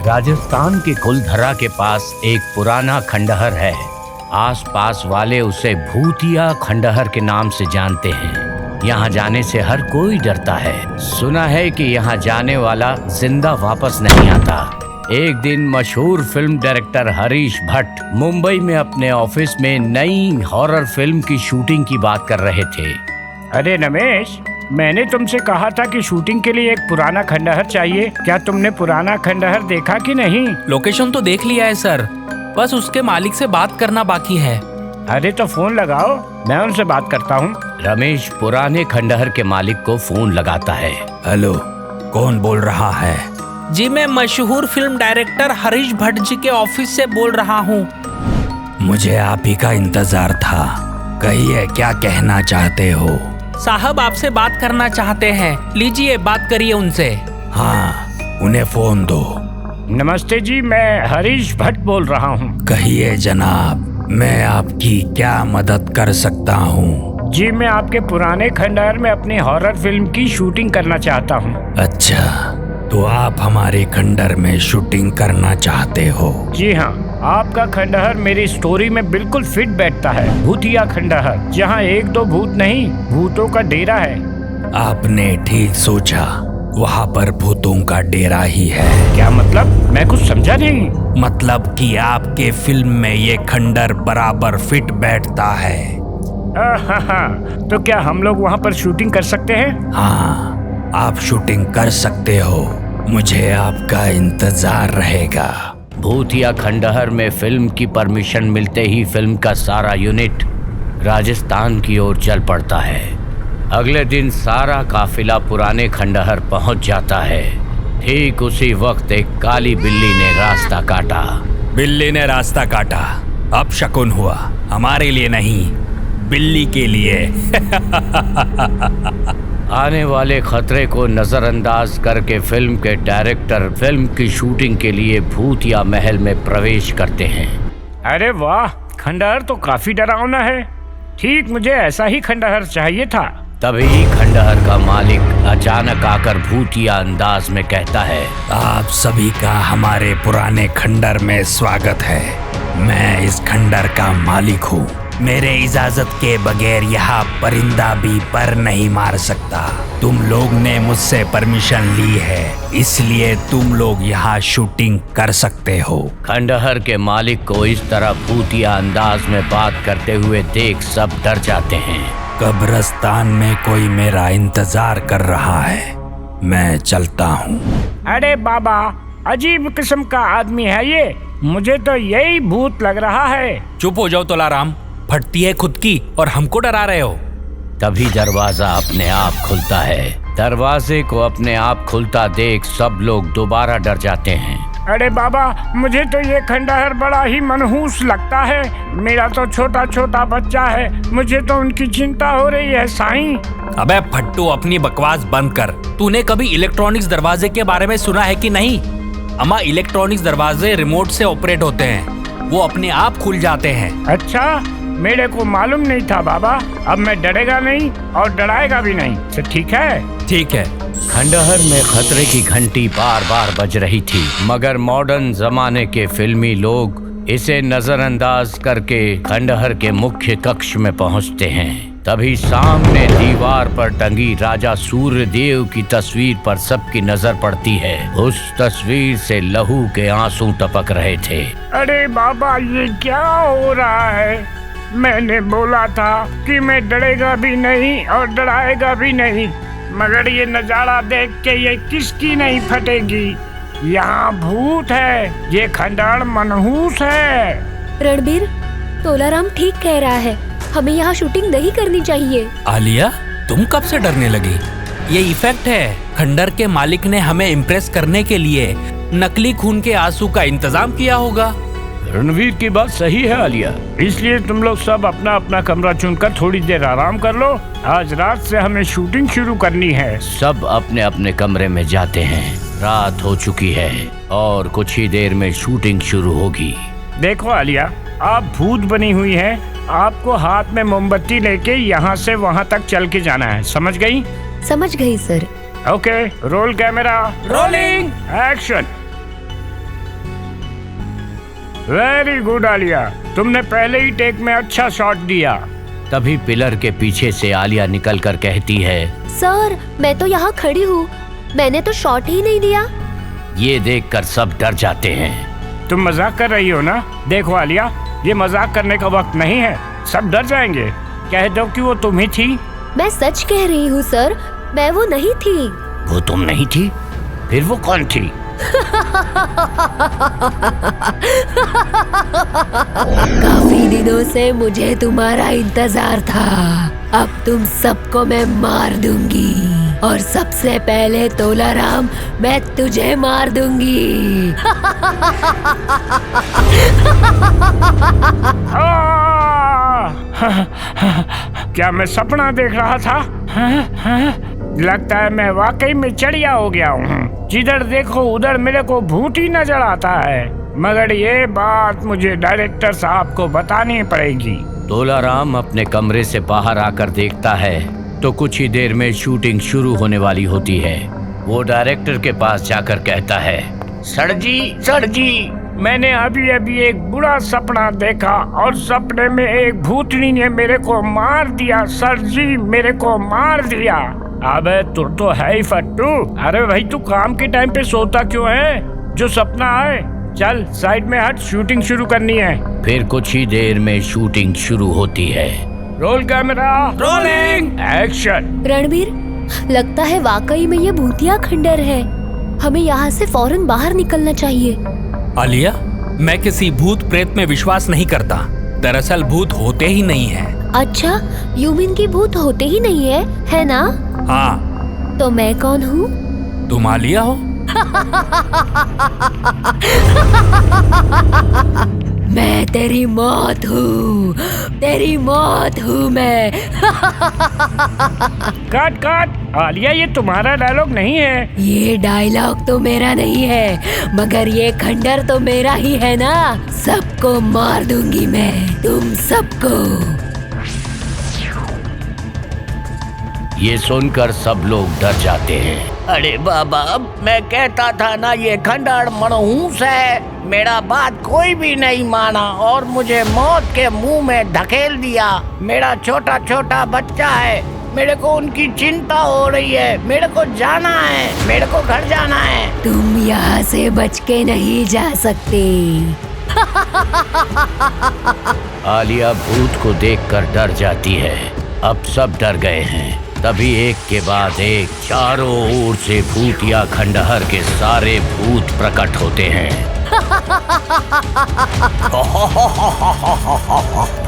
राजस्थान के कुलधरा के पास एक पुराना खंडहर है। आसपास वाले उसे भूतिया खंडहर के नाम से जानते हैं। यहाँ जाने से हर कोई डरता है। सुना है कि यहाँ जाने वाला जिंदा वापस नहीं आता। एक दिन मशहूर फिल्म डायरेक्टर हरीश भट्ट मुंबई में अपने ऑफिस में नई हॉरर फिल्म की शूटिंग की बात कर रहे थे। अरे रमेश, मैंने तुमसे कहा था कि शूटिंग के लिए एक पुराना खंडहर चाहिए। क्या तुमने पुराना खंडहर देखा कि नहीं? लोकेशन तो देख लिया है सर, बस उसके मालिक से बात करना बाकी है। अरे तो फोन लगाओ, मैं उनसे बात करता हूँ। रमेश पुराने खंडहर के मालिक को फोन लगाता है। हेलो, कौन बोल रहा है? जी मैं मशहूर फिल्म डायरेक्टर हरीश भट्ट जी के ऑफिस से बोल रहा हूँ। मुझे आप ही का इंतजार था। कहिए, क्या कहना चाहते हो? साहब आपसे बात करना चाहते हैं, लीजिए बात करिए उनसे। हाँ, उन्हें फोन दो। नमस्ते जी, मैं हरीश भट्ट बोल रहा हूँ। कहिए जनाब, मैं आपकी क्या मदद कर सकता हूँ? जी मैं आपके पुराने खंडहर में अपनी हॉरर फिल्म की शूटिंग करना चाहता हूँ। अच्छा, तो आप हमारे खंडहर में शूटिंग करना चाहते हो? जी हाँ, आपका खंडहर मेरी स्टोरी में बिल्कुल फिट बैठता है। भूतिया खंडहर, जहाँ एक दो भूत नहीं, भूतों का डेरा है। आपने ठीक सोचा, वहाँ पर भूतों का डेरा ही है। क्या मतलब? मैं कुछ समझा नहीं। मतलब कि आपके फिल्म में ये खंडहर बराबर फिट बैठता है। तो क्या हम लोग वहाँ पर शूटिंग कर सकते हैं? हाँ, आप शूटिंग कर सकते हो। मुझे आपका इंतजार रहेगा। भूतिया खंडहर में फिल्म की परमिशन मिलते ही फिल्म का सारा यूनिट राजस्थान की ओर चल पड़ता है। अगले दिन सारा काफिला पुराने खंडहर पहुंच जाता है। ठीक उसी वक्त एक काली बिल्ली ने रास्ता काटा। बिल्ली ने रास्ता काटा, अब शकुन हुआ। हमारे लिए नहीं, बिल्ली के लिए। आने वाले खतरे को नजरअंदाज करके फिल्म के डायरेक्टर फिल्म की शूटिंग के लिए भूतिया महल में प्रवेश करते हैं। अरे वाह, खंडहर तो काफी डरावना है। ठीक मुझे ऐसा ही खंडहर चाहिए था। तभी खंडहर का मालिक अचानक आकर भूतिया अंदाज में कहता है, आप सभी का हमारे पुराने खंडहर में स्वागत है। मैं इस खंडहर का मालिक हूँ। मेरे इजाजत के बगैर यहाँ परिंदा भी पर नहीं मार सकता। तुम लोग ने मुझसे परमिशन ली है, इसलिए तुम लोग यहाँ शूटिंग कर सकते हो। खंडहर के मालिक को इस तरह भूतिया अंदाज में बात करते हुए देख सब डर जाते हैं। कब्रिस्तान में कोई मेरा इंतजार कर रहा है, मैं चलता हूँ। अरे बाबा, अजीब किस्म का आदमी है ये। मुझे तो यही भूत लग रहा है। चुप हो जाओ तोलाराम, फटती है खुद की और हमको डरा रहे हो। तभी दरवाजा अपने आप खुलता है। दरवाजे को अपने आप खुलता देख सब लोग दोबारा डर जाते हैं। अरे बाबा, मुझे तो ये खंडहर बड़ा ही मनहूस लगता है। मेरा तो छोटा छोटा बच्चा है, मुझे तो उनकी चिंता हो रही है साईं। अबे फट्टू, अपनी बकवास बंद कर। तूने कभी इलेक्ट्रॉनिक्स दरवाजे के बारे में सुना है कि नहीं? अम्मा, इलेक्ट्रॉनिक्स दरवाजे रिमोट से ऑपरेट होते हैं, वो अपने आप खुल जाते हैं। अच्छा, मेरे को मालूम नहीं था बाबा। अब मैं डरेगा नहीं और डराएगा भी नहीं। तो ठीक है। ठीक है। खंडहर में खतरे की घंटी बार बार बज रही थी, मगर मॉडर्न जमाने के फिल्मी लोग इसे नजरअंदाज करके खंडहर के मुख्य कक्ष में पहुंचते हैं। तभी सामने दीवार पर टंगी राजा सूर्यदेव की तस्वीर पर सबकी नजर पड़ती है। उस तस्वीर से लहू के आंसू टपक रहे थे। अरे बाबा, ये क्या हो रहा है? मैंने बोला था कि मैं डरेगा भी नहीं और डराएगा भी नहीं, मगर ये नजारा देख के ये किसकी नहीं फटेगी। यहाँ भूत है, ये खंडहर मनहूस है। रणबीर, तोलाराम ठीक कह रहा है, हमें यहाँ शूटिंग नहीं करनी चाहिए। आलिया, तुम कब से डरने लगी? ये इफेक्ट है। खंडहर के मालिक ने हमें इम्प्रेस करने के लिए नकली खून के आंसू का इंतजाम किया होगा। रणवीर की बात सही है आलिया, इसलिए तुम लोग सब अपना अपना कमरा चुनकर थोड़ी देर आराम कर लो। आज रात से हमें शूटिंग शुरू करनी है। सब अपने अपने कमरे में जाते हैं। रात हो चुकी है और कुछ ही देर में शूटिंग शुरू होगी। देखो आलिया, आप भूत बनी हुई हैं। आपको हाथ में मोमबत्ती लेके यहाँ से वहाँ तक चल के जाना है, समझ गई? समझ गई sir. Okay, roll camera, rolling, action. Very good Alia, तुमने पहले ही टेक में अच्छा शॉट दिया। तभी पिलर के पीछे से आलिया निकलकर कहती है, सर मैं तो यहाँ खड़ी हूँ, मैंने तो शॉट ही नहीं दिया। ये देखकर सब डर जाते हैं। तुम मजाक कर रही हो ना? देखो आलिया, ये मजाक करने का वक्त नहीं है, सब डर जाएंगे। कह दो कि वो तुम ही थी। मैं सच कह रही हूँ सर, मैं वो नहीं थी। वो तुम नहीं थी? फिर वो कौन थी? काफी दिनों से मुझे तुम्हारा इंतजार था। अब तुम सबको मैं मार दूंगी और सबसे पहले तोलाराम मैं तुझे मार दूंगी। क्या मैं सपना देख रहा था? लगता है मैं वाकई में चिड़िया हो गया हूँ। जिधर देखो उधर मेरे को भूत ही नजर आता है। मगर ये बात मुझे डायरेक्टर साहब को बतानी पड़ेगी। तोलाराम अपने कमरे से बाहर आकर देखता है तो कुछ ही देर में शूटिंग शुरू होने वाली होती है। वो डायरेक्टर के पास जाकर कहता है, सर जी, मैंने अभी अभी एक बुरा सपना देखा और सपने में एक भूतनी ने मेरे को मार दिया। सर जी, मेरे को मार दिया। अबे तू तो है ही फट्टू। अरे भाई, तू काम के टाइम पे सोता क्यों है? जो सपना आए चल साइड में हट, शूटिंग शुरू करनी है। फिर कुछ ही देर में शूटिंग शुरू होती है। Roll camera, rolling, action. Ranbir, लगता है वाकई में ये भूतिया खंडर है। हमें यहाँ से फौरन बाहर निकलना चाहिए। आलिया, मैं किसी भूत प्रेत में विश्वास नहीं करता। दरअसल भूत होते ही नहीं है। अच्छा, यू मीन की भूत होते ही नहीं है ना? हाँ। तो मैं कौन हूँ? तुम आलिया हो? मैं तेरी मौत हूँ, तेरी मौत हूँ मैं। काट आलिया, ये तुम्हारा डायलॉग नहीं है। ये डायलॉग तो मेरा नहीं है, मगर ये खंडर तो मेरा ही है ना। सबको मार दूंगी मैं, तुम सबको। ये सुनकर सब लोग डर जाते हैं। अरे बाबा, मैं कहता था ना ये खंडर मनहूस है। मेरा बात कोई भी नहीं माना और मुझे मौत के मुंह में धकेल दिया। मेरा छोटा छोटा बच्चा है, मेरे को उनकी चिंता हो रही है। मेरे को जाना है, मेरे को घर जाना है। तुम यहाँ से बच के नहीं जा सकते। आलिया भूत को देखकर डर जाती है। अब सब डर गए हैं। तभी एक के बाद एक चारों ओर से भूतिया खंडहर के सारे भूत प्रकट होते हैं।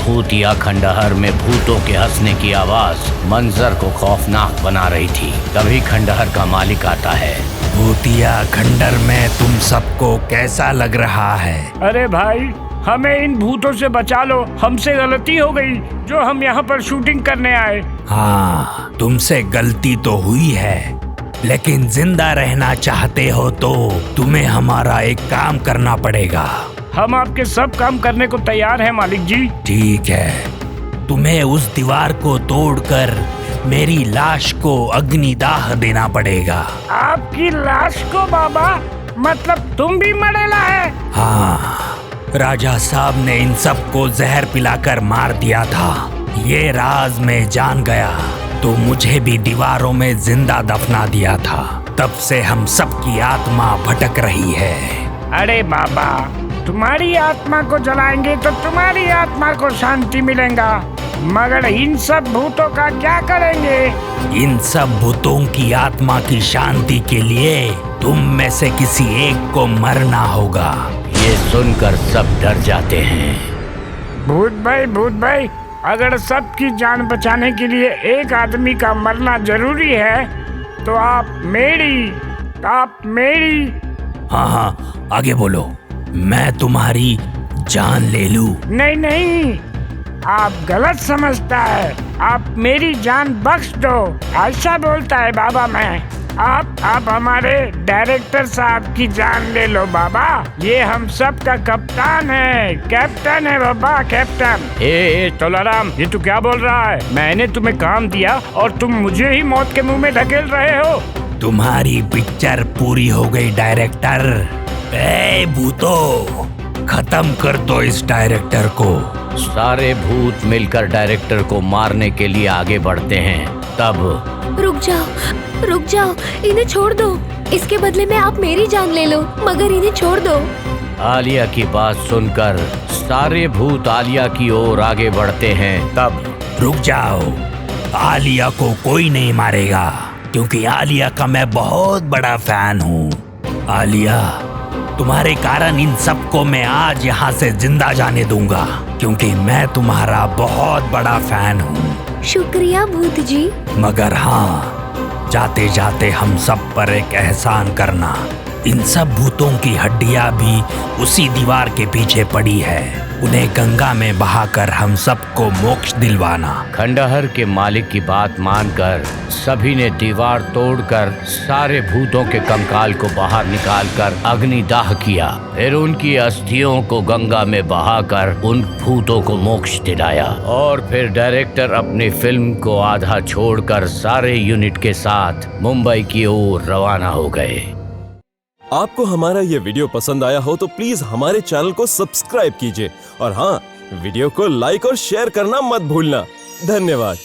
भूतिया खंडहर में भूतों के हंसने की आवाज मंजर को खौफनाक बना रही थी। तभी खंडहर का मालिक आता है। भूतिया खंडर में तुम सबको कैसा लग रहा है? अरे भाई, हमें इन भूतों से बचा लो। हमसे गलती हो गई जो हम यहाँ पर शूटिंग करने आए। हाँ, तुमसे गलती तो हुई है, लेकिन जिंदा रहना चाहते हो तो तुम्हें हमारा एक काम करना पड़ेगा। हम आपके सब काम करने को तैयार हैं मालिक जी। ठीक है, तुम्हें उस दीवार को तोड़कर मेरी लाश को अग्निदाह देना पड़ेगा। आपकी लाश को बाबा? मतलब तुम भी मरेला है? हाँ, राजा साहब ने इन सबको जहर पिलाकर मार दिया था। ये राज मैं जान गया तो मुझे भी दीवारों में जिंदा दफना दिया था। तब से हम सबकी आत्मा भटक रही है। अरे बाबा, तुम्हारी आत्मा को जलाएंगे तो तुम्हारी आत्मा को शांति मिलेगा, मगर इन सब भूतों का क्या करेंगे? इन सब भूतों की आत्मा की शांति के लिए तुम में से किसी एक को मरना होगा। ये सुनकर सब डर जाते हैं। भूत भाई, अगर सबकी जान बचाने के लिए एक आदमी का मरना जरूरी है तो आप मेरी। हाँ, आगे बोलो। मैं तुम्हारी जान ले लूं? नहीं, आप गलत समझता है। आप मेरी जान बख्श दो, ऐसा बोलता है बाबा मैं। आप हमारे डायरेक्टर साहब की जान ले लो बाबा। ये हम सब का कप्तान है, कैप्टन है बाबा, कैप्टन। ए तोलाराम, ये तू क्या बोल रहा है? मैंने तुम्हें काम दिया और तुम मुझे ही मौत के मुंह में ढकेल रहे हो। तुम्हारी पिक्चर पूरी हो गई डायरेक्टर। ए भूतो, खत्म कर दो इस डायरेक्टर को। सारे भूत मिलकर डायरेक्टर को मारने के लिए आगे बढ़ते हैं। तब रुक जाओ, इन्हें छोड़ दो। इसके बदले में आप मेरी जान ले लो, मगर इन्हें छोड़ दो। आलिया की बात सुनकर सारे भूत आलिया की ओर आगे बढ़ते हैं। तब रुक जाओ, आलिया को कोई नहीं मारेगा, क्योंकि आलिया का मैं बहुत बड़ा फैन हूँ। आलिया, तुम्हारे कारण इन सबको मैं आज यहाँ से जिंदा जाने दूंगा, क्योंकि मैं तुम्हारा बहुत बड़ा फैन हूँ। शुक्रिया भूत जी। मगर हाँ, जाते जाते हम सब पर एक एहसान करना। इन सब भूतों की हड्डियां भी उसी दीवार के पीछे पड़ी है। उन्हें गंगा में बहाकर हम सबको मोक्ष दिलवाना। खंडहर के मालिक की बात मानकर सभी ने दीवार तोड़कर सारे भूतों के कंकाल को बाहर निकालकर अग्निदाह किया। फिर उनकी अस्थियों को गंगा में बहाकर उन भूतों को मोक्ष दिलाया। और फिर डायरेक्टर अपनी फिल्म को आधा छोड़कर सारे यूनिट के साथ मुंबई की ओर रवाना हो गए। आपको हमारा ये वीडियो पसंद आया हो तो प्लीज हमारे चैनल को सब्सक्राइब कीजिए और हाँ, वीडियो को लाइक और शेयर करना मत भूलना। धन्यवाद।